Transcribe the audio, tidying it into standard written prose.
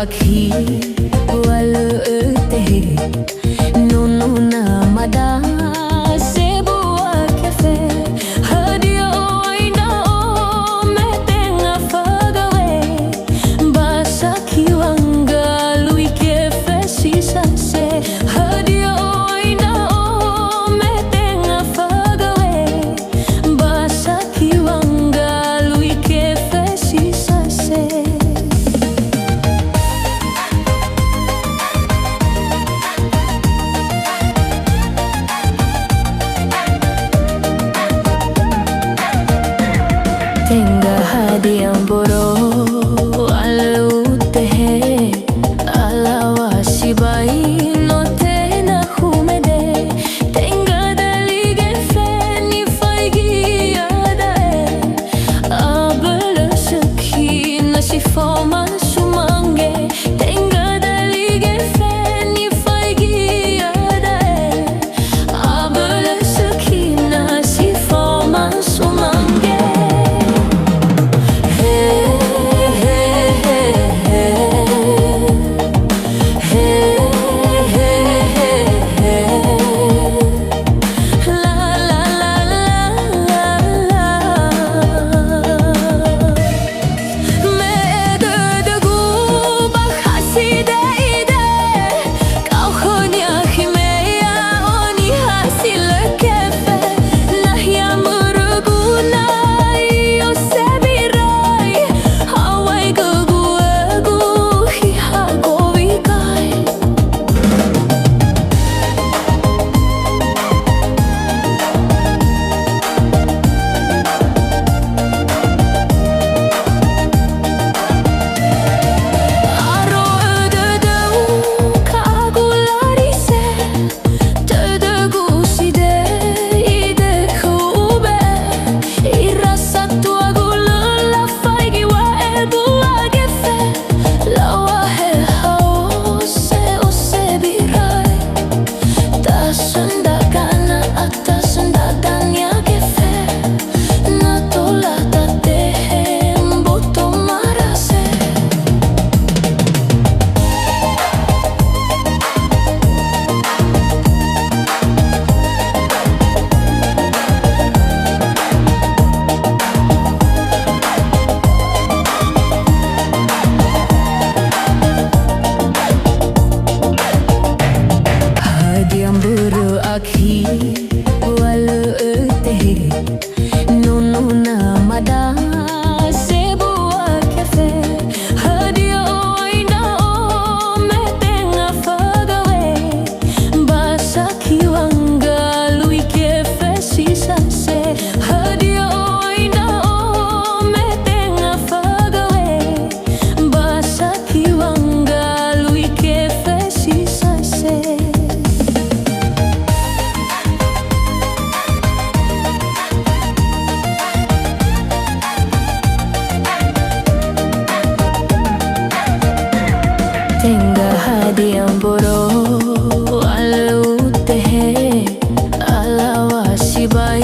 akhi wal te nunu na mada sebu cafe hadia oina o metenga fagawe basa kiwanga lui cafe sisa se hadia oina o metenga fagawe basa kiwanga lui cafe sisa se Tenga hadiah boro alute he alawa shibai no te na humede tenga dalige feni faigi ada abel shaki na shifoma shumange tenga dalige feni faigi ada abel shaki na shifoma shumange akhi wal te nunu na mada sebu cafe hadia oina o metenga fagawe basa kiwanga lui cafe sisa se hadia oina o metenga fagawe basa kiwanga lui cafe sisa se Tenga hadiah boro alute he alawa shibai